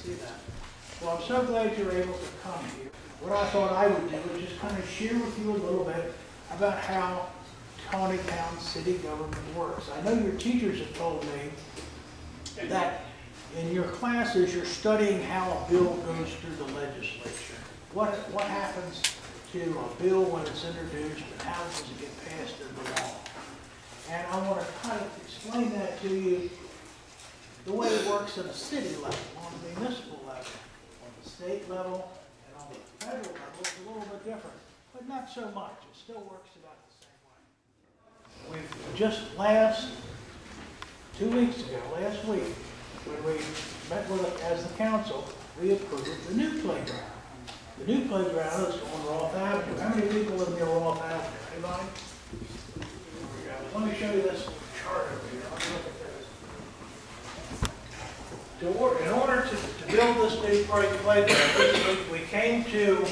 see that. Well, I'm so glad you're able to come here. What I thought I would do is just kind of share with you a little bit about how Taneytown city government works. I know your teachers have told me that in your classes you're studying how a bill goes through the legislature. What happens to a bill when it's introduced and how does it get passed into law? And I want to kind of explain that to you the way it works at a city level, on the municipal level, on the state level, and on the federal level. It's a little bit different, but not so much. It still works about the same way. We've just last 2 weeks ago, last week, when we met with as the council, we approved the new playground. The new playground is on Roth Avenue. How many people live near Roth Avenue? Anybody? Let me show you this chart over here. Let me look at this. In order to build this new playground, we came to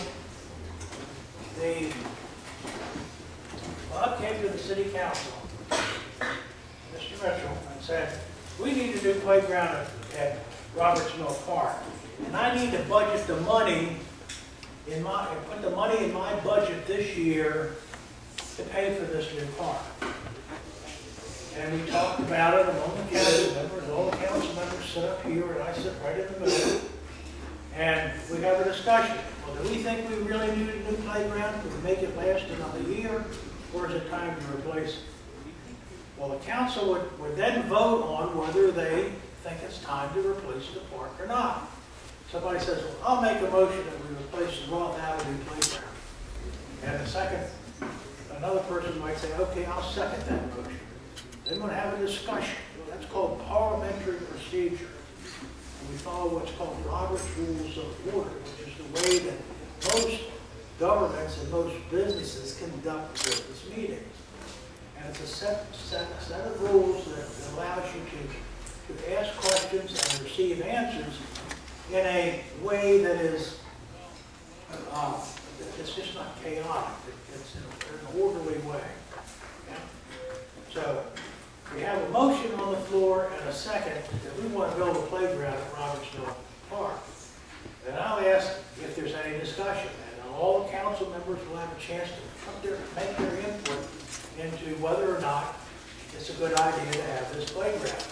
Bob came to the city council, Mr. Mitchell, and said, we need a new playground at Roberts Mill Park. And I need to budget the money put the money in my budget this year to pay for this new park. And we talked about it among the council members. All the council members sit up here, and I sit right in the middle. And we have a discussion. Well, do we think we really need a new playground? Can we make it last another year? Or is it time to replace it? Well, the council would then vote on whether they think it's time to replace the park or not. Somebody says, well, I'll make a motion that we replace the Roth Avenue playground. And a second, another person might say, okay, I'll second that motion. Then we're going to have a discussion. That's called parliamentary procedure. And we follow what's called Robert's Rules of Order, which is the way that most governments and most businesses conduct business meetings. And it's a set of rules that allows you to ask questions and receive answers in a way that is, it's just not chaotic. It's in an orderly way. Yeah? So we have a motion on the floor and a second that we want to build a playground at Robertsville Park. And I'll ask if there's any discussion. And all the council members will have a chance to make their input into whether or not it's a good idea to have this playground.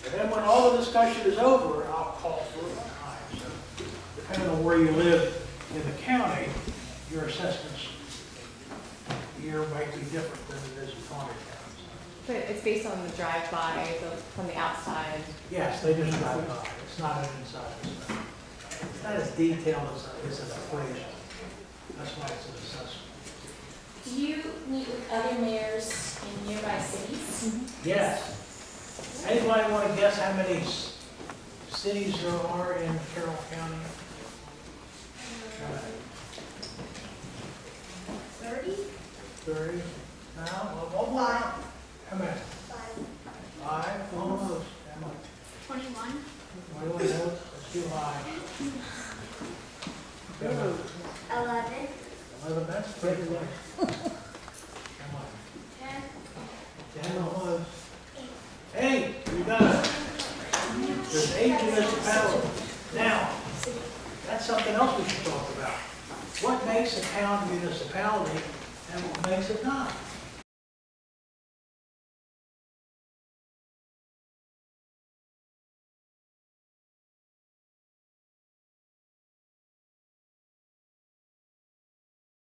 And then when all the discussion is over, I'll call for a time. So depending on where you live in the county, your assessments year might be different than it is in Taneytown. But it's based on the drive-by from the outside. Yes, they just drive by. It's not an inside. It's not as detailed as an equation. That's why it's an assessment. Do you meet with other mayors in nearby cities? Mm-hmm. Yes. Anybody want to guess how many cities there are in Carroll County? 30? 30? No? Well, wow. How many? 5? Almost. How much? 21? 21? Let's do 5. 11? 11, that's pretty good. Come on. 10 almost. 8, you got it. There's 8 municipalities. Now, that's something else we should talk about. What makes a town a municipality and what makes it not?